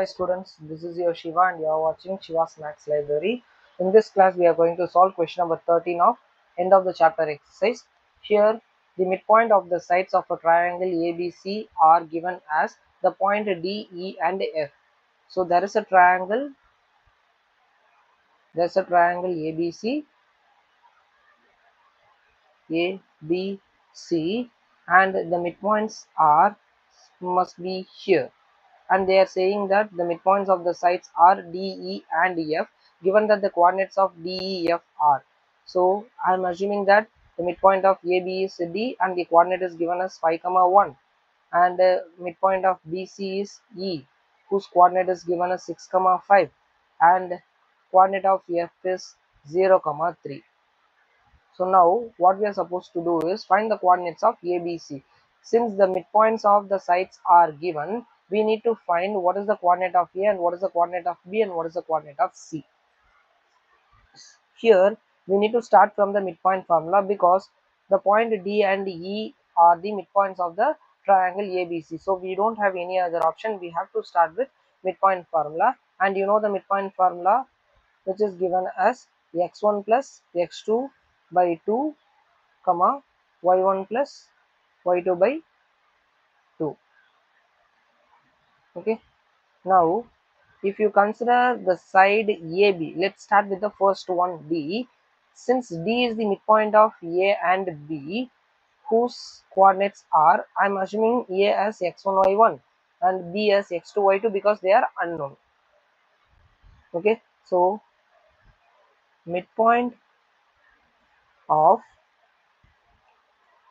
students, this is your Shiva and you are watching Shiva's Maths Library. In this class we are going to solve question number 13 of end of the chapter exercise. Here the midpoint of the sides of a triangle ABC are given as the point D, E and F. So there is a triangle ABC, and the midpoints must be here. And they are saying that the midpoints of the sides are D, E and F, given that the coordinates of D, E, F are. So I am assuming that the midpoint of AB is D and the coordinate is given as 5, 1, and the midpoint of BC is E, whose coordinate is given as 6, 5, and coordinate of F is 0, 3. So now what we are supposed to do is find the coordinates of ABC. Since the midpoints of the sides are given, we need to find what is the coordinate of A and what is the coordinate of B and what is the coordinate of C. Here we need to start from the midpoint formula because the point D and E are the midpoints of the triangle ABC. So we don't have any other option. We have to start with midpoint formula, and you know the midpoint formula, which is given as x1 plus x2 by 2 comma y1 plus y2 by 2. Okay, now if you consider the side AB, let's start with the first one, D. Since D is the midpoint of A and B, whose coordinates are, I'm assuming A as x1 y1 and B as x2 y2 because they are unknown. Okay, so midpoint of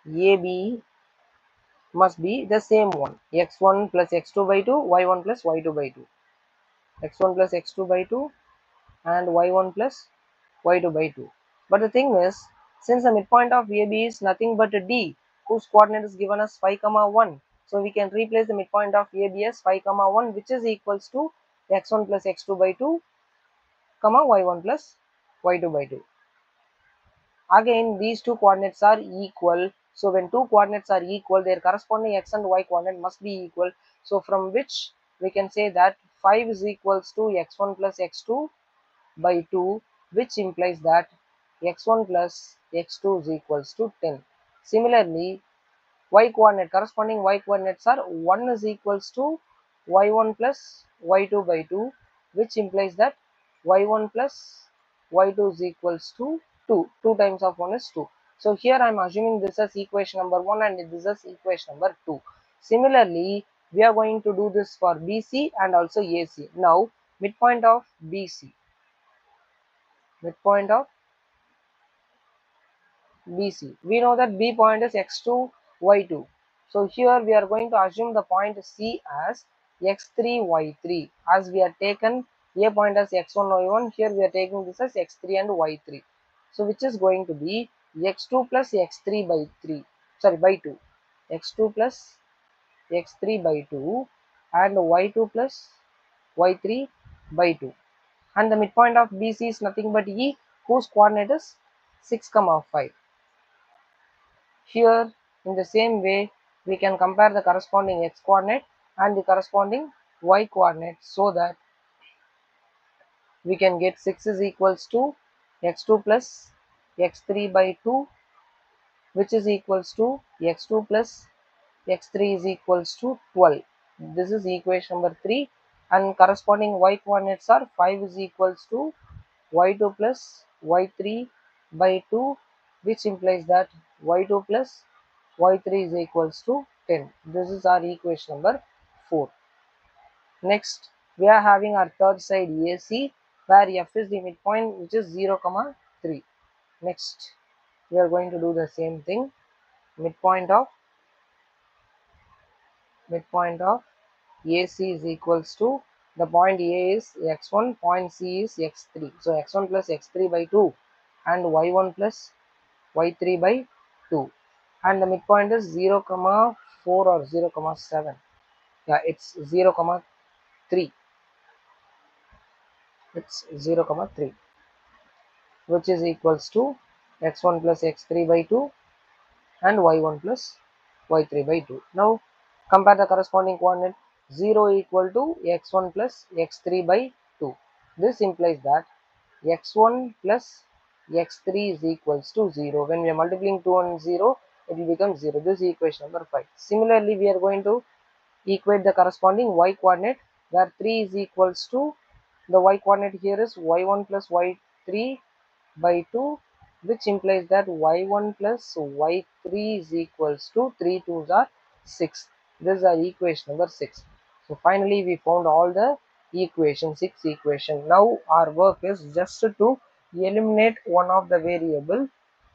AB must be the same one, x1 plus x2 by 2, y1 plus y2 by 2, x1 plus x2 by 2 and y1 plus y2 by 2. But the thing is, since the midpoint of AB is nothing but a D, whose coordinate is given as 5, 1, so we can replace the midpoint of AB as 5, 1, which is equals to x1 plus x2 by 2, y1 plus y2 by 2. Again, these two coordinates are equal. So when two coordinates are equal, their corresponding x and y coordinate must be equal. So from which we can say that 5 is equals to x1 plus x2 by 2, which implies that x1 plus x2 is equals to 10. Similarly, y coordinate, corresponding y coordinates are 1 is equals to y1 plus y2 by 2, which implies that y1 plus y2 is equals to 2. 2 times of 1 is 2. So here I am assuming this is equation number 1 and this is equation number 2. Similarly, we are going to do this for BC and also AC. Now midpoint of BC, midpoint of BC. We know that B point is x2, y2. So here we are going to assume the point C as x3, y3. As we have taken A point as x1, y1, here we are taking this as x3 and y3. So which is going to be x2 plus x3 by 3, sorry, by 2. x2 plus x3 by 2 and y2 plus y3 by 2. And the midpoint of BC is nothing but E, whose coordinate is 6, 5. Here, in the same way, we can compare the corresponding x coordinate and the corresponding y coordinate so that we can get 6 is equals to x2 plus x3 by 2, which is equals to x2 plus x3 is equals to 12. This is equation number 3, and corresponding y coordinates are 5 is equals to y2 plus y3 by 2, which implies that y2 plus y3 is equals to 10. This is our equation number 4. Next, we are having our third side AC, where f is the midpoint, which is 0, 3. Next, we are going to do the same thing. Midpoint of AC is equals to, the point A is x1, point C is x3. So x1 plus x3 by 2 and y1 plus y3 by 2, and the midpoint is 0, 4 or 0, 7. Yeah, it's 0, 3. It's 0, 3, which is equals to x1 plus x3 by 2 and y1 plus y3 by 2. Now compare the corresponding coordinate. 0 equal to x1 plus x3 by 2. This implies that x1 plus x3 is equals to 0. When we are multiplying 2 and 0, it will become 0. This is equation number 5. Similarly, we are going to equate the corresponding y coordinate, where 3 is equals to, the y coordinate here is y1 plus y3 by 2, which implies that y1 plus y3 is equals to 3 2s are 6. This is our equation number 6. So finally we found all the equation, 6 equation. Now our work is just to eliminate one of the variable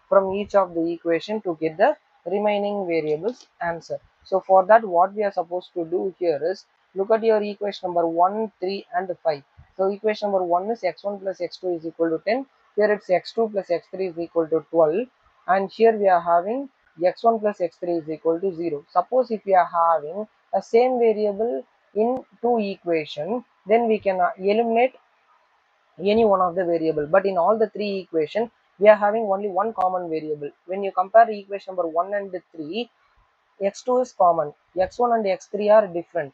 from each of the equation to get the remaining variables answer. So for that, what we are supposed to do here is look at your equation number 1, 3 and 5. So equation number 1 is x1 plus x2 is equal to 10. Here it's x2 plus x3 is equal to 12, and here we are having x1 plus x3 is equal to 0. Suppose if we are having a same variable in two equation, then we can eliminate any one of the variable, but in all the three equation we are having only one common variable. When you compare equation number 1 and 3, x2 is common, x1 and x3 are different.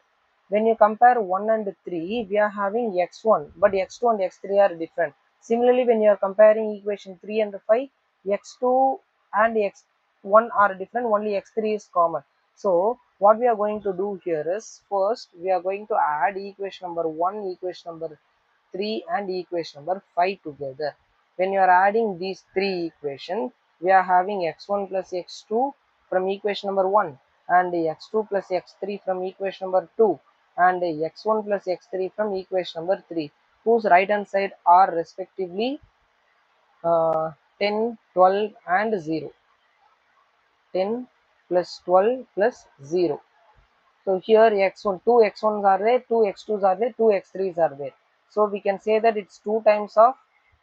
When you compare 1 and 3, we are having x1, but x2 and x3 are different. Similarly, when you are comparing equation 3 and 5, x2 and x1 are different, only x3 is common. So what we are going to do here is, first we are going to add equation number 1, equation number 3 and equation number 5 together. When you are adding these three equations, we are having x1 plus x2 from equation number 1, and x2 plus x3 from equation number 2, and x1 plus x3 from equation number 3, whose right hand side are respectively 10, 12 and 0. 10 plus 12 plus 0. So here x1, two x1s are there, two x2s are there, two x3s are there. So we can say that it's 2 times of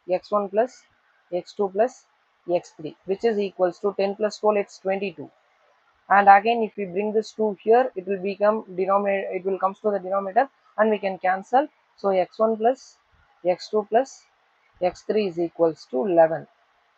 x1 plus x2 plus x3, which is equals to 10 plus 12, it's 22. And again, if we bring this 2 here, it will become denominator, it will comes to the denominator, and we can cancel. So x1 plus x2 plus x3 is equals to 11.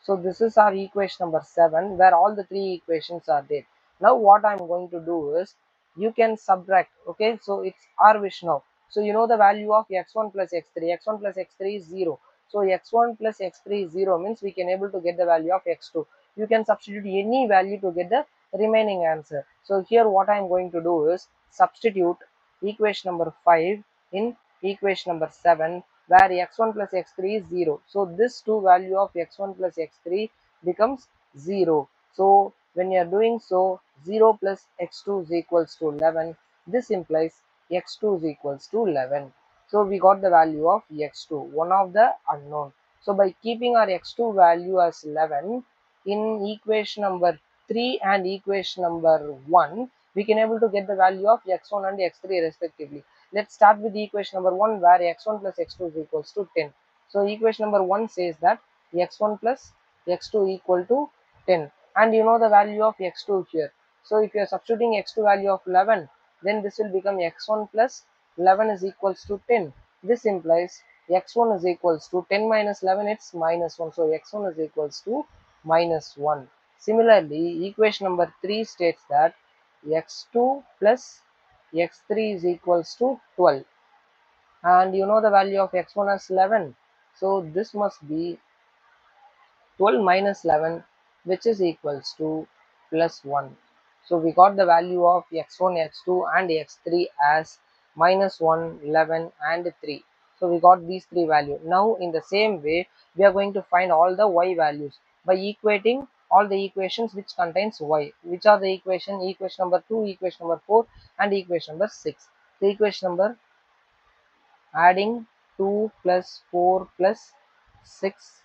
So this is our equation number 7, where all the three equations are there. Now what I'm going to do is, you can subtract. Okay, so it's our wish now. So you know the value of x1 plus x3. x1 plus x3 is 0. So x1 plus x3 is 0, means we can able to get the value of x2. You can substitute any value to get the remaining answer. So here what I am going to do is substitute equation number 5 in equation number 7, where x1 plus x3 is 0. So this two value of x1 plus x3 becomes 0. So when you are doing so, 0 plus x2 is equals to 11. This implies x2 is equals to 11. So we got the value of x2, one of the unknown. So by keeping our x2 value as 11 in equation number 3 and equation number 1, we can able to get the value of x1 and x3 respectively. Let's start with the equation number 1, where x1 plus x2 is equals to 10. So equation number 1 says that x1 plus x2 equal to 10, and you know the value of x2 here. So if you are substituting x2 value of 11, then this will become x1 plus 11 is equals to 10. This implies x1 is equals to 10 minus 11, it's minus 1. So x1 is equals to minus 1. Similarly, equation number 3 states that x2 plus x3 is equals to 12, and you know the value of x1 as 11. So this must be 12 minus 11, which is equals to plus 1. So we got the value of x1, x2 and x3 as minus 1, 11 and 3. So we got these three values. Now in the same way, we are going to find all the y values by equating all the equations which contains y. Which are the equation? Equation number 2, equation number 4 and equation number 6. The equation number, adding 2 plus 4 plus 6,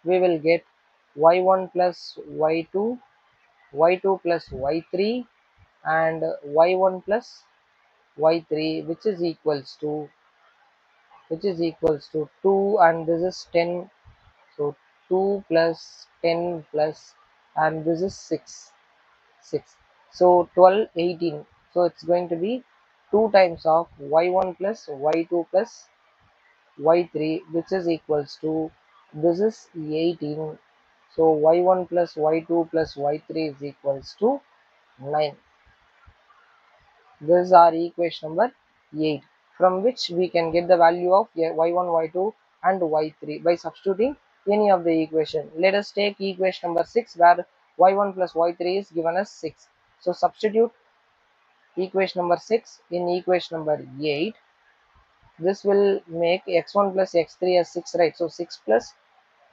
we will get y1 plus y2, y2 plus y3 and y1 plus y3, which is equals to 2, and this is 10. So 2 plus 10 plus, and this is 6. So 12, 18. So it's going to be 2 times of y1 plus y2 plus y3, which is equals to, this is 18. So y1 plus y2 plus y3 is equals to 9. This is our equation number 8, from which we can get the value of y1, y2 and y3 by substituting any of the equation. Let us take equation number 6 where y1 plus y3 is given as 6. So substitute equation number 6 in equation number 8. This will make x1 plus x3 as 6, right? So 6 plus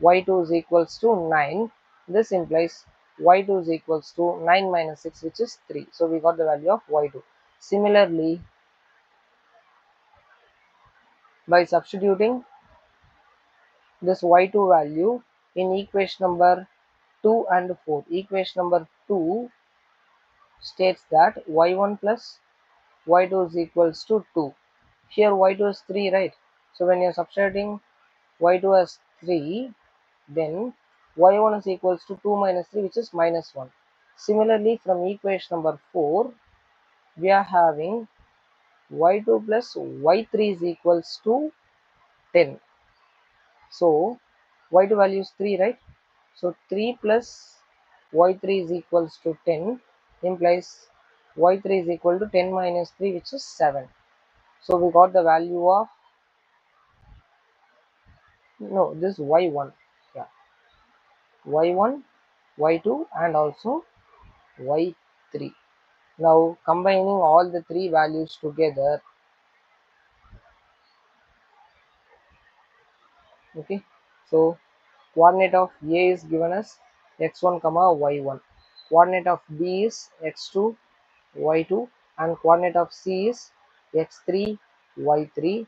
y2 is equals to 9. This implies y2 is equals to 9 minus 6, which is 3. So we got the value of y2. Similarly, by substituting this y2 value in equation number 2 and 4, equation number 2 states that y1 plus y2 is equals to 2. Here y2 is 3, right? So when you are substituting y2 as 3, then y1 is equals to 2 minus 3, which is minus 1. Similarly, from equation number 4, we are having y2 plus y3 is equals to 10. So y2 value is 3, right? So 3 plus y3 is equals to 10 implies y3 is equal to 10 minus 3, which is 7. So we got the value of, no, this y1, yeah, y1, y2 and also y3. Now combining all the three values together, okay, so coordinate of A is given as x1 comma y1, coordinate of B is x2 y2, and coordinate of C is x3 y3.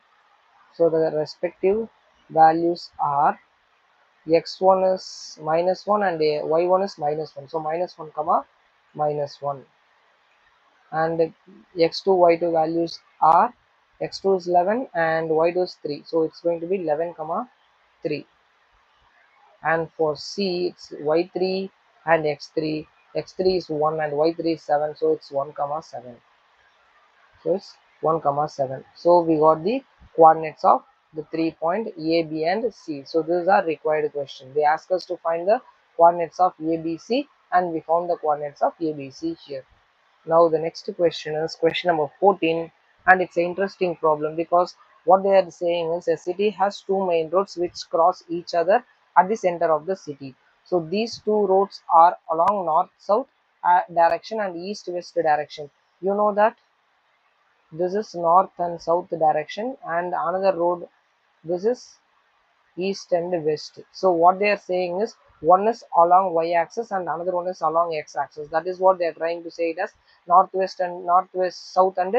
So the respective values are x1 is minus 1 and y1 is minus 1, so minus 1 comma minus 1, and x2 y2 values are x2 is 11 and y2 is 3, so it's going to be 11 comma 3. And for C it's y3 and x3 is 1 and y3 is 7, so it's 1 comma 7. So it's 1 comma 7. So we got the coordinates of the 3 point A, B and C. So this is our required question. They ask us to find the coordinates of A, B, C, and we found the coordinates of A, B, C here. Now the next question is question number 14, and it's an interesting problem because what they are saying is a city has two main roads which cross each other at the center of the city. So these two roads are along north-south direction and east-west direction. You know that this is north and south direction, and another road, this is east and west. So what they are saying is one is along y-axis and another one is along x-axis. That is what they are trying to say it as northwest, south and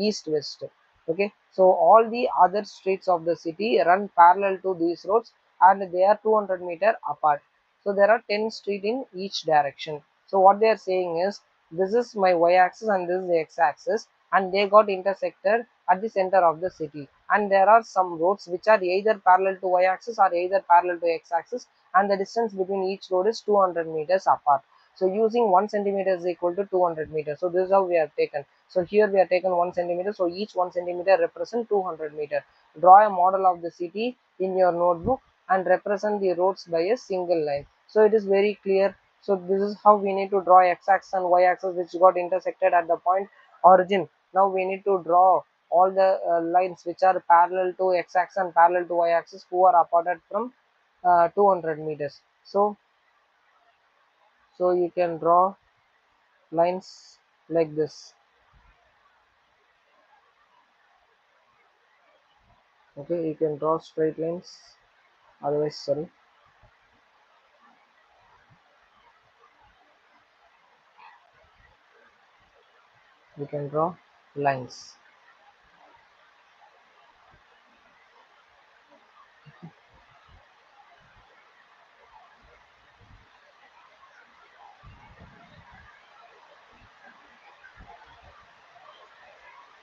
east west. Okay, so all the other streets of the city run parallel to these roads and they are 200-meter apart. So there are 10 streets in each direction. So what they are saying is this is my y-axis and this is the x-axis, and they got intersected at the center of the city, and there are some roads which are either parallel to y-axis or either parallel to x-axis, and the distance between each road is 200 meters apart. So using 1 centimeter is equal to 200 meters. So this is how we have taken. So here we have taken 1 centimeter, so each 1 centimeter represent 200 meter. Draw a model of the city in your notebook and represent the roads by a single line. So it is very clear. So this is how we need to draw x-axis and y-axis which got intersected at the point origin. Now we need to draw all the lines which are parallel to x-axis and parallel to y-axis who are aparted from 200 meters. So you can draw lines like this. Okay, you can draw straight lines. Otherwise, sorry, you can draw lines.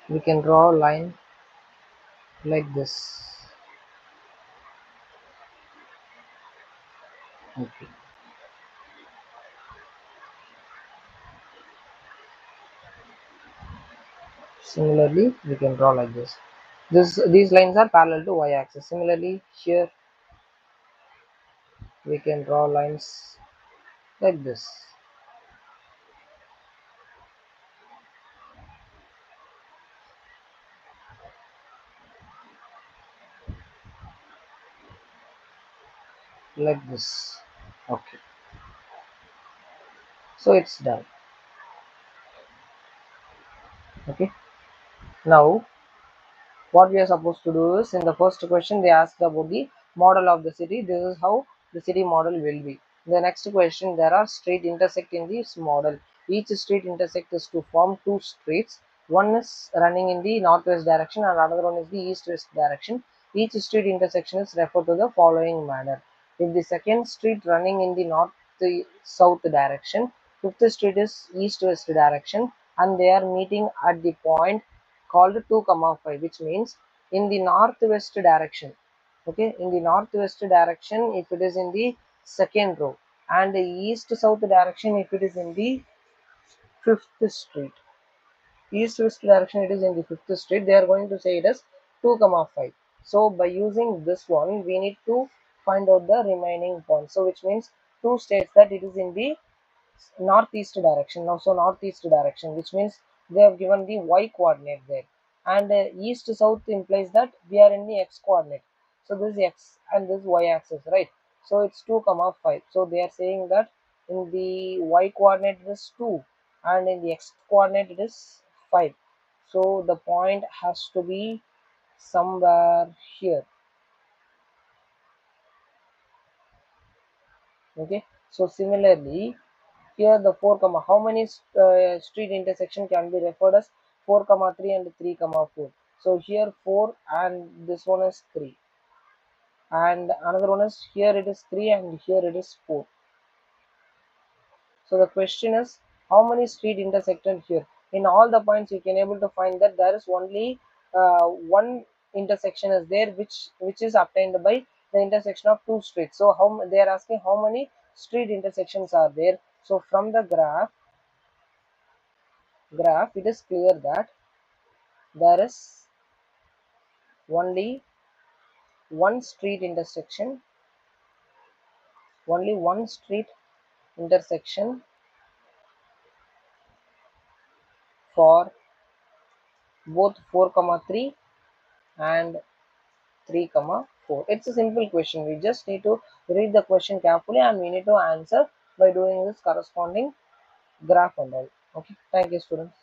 We can draw a line like this. Okay. Similarly, we can draw like this. These lines are parallel to y-axis. Similarly, here we can draw lines like this. like this. Okay, so it's done. Okay, now what we are supposed to do is, in the first question they asked about the model of the city. This is how the city model will be. The next question, there are street intersect in this model. Each street intersect is to form two streets. One is running in the northwest direction and another one is the east west direction. Each street intersection is referred to the following manner. If the second street running in the north south direction, fifth street is east west direction, and they are meeting at the point called 2 comma 5, which means in the northwest direction. Okay, in the northwest direction if it is in the second row, and the east south direction if it is in the fifth street. East west direction it is in the fifth street, they are going to say it as 2 comma 5. So by using this one we need to find out the remaining points, so which means 2 states that it is in the northeast direction. Now so northeast direction, which means they have given the y coordinate there, and east south implies that we are in the x coordinate. So this is x and this y axis, right? So it's 2 comma 5. So they are saying that in the y coordinate it is 2 and in the x coordinate it is 5. So the point has to be somewhere here. Okay, so similarly here the 4 comma, how many street intersection can be referred as 4 comma 3 and 3 comma 4? So here 4 and this one is 3, and another one is here it is 3 and here it is 4. So the question is, how many street intersected here? In all the points you can able to find that there is only one intersection is there, which is obtained by the intersection of two streets. So how they are asking how many street intersections are there. So from the graph it is clear that there is only one street intersection, only one street intersection for both 4 comma 3 and 3 comma 4. It's a simple question, we just need to read the question carefully and we need to answer by doing this corresponding graph and all. Okay, thank you students.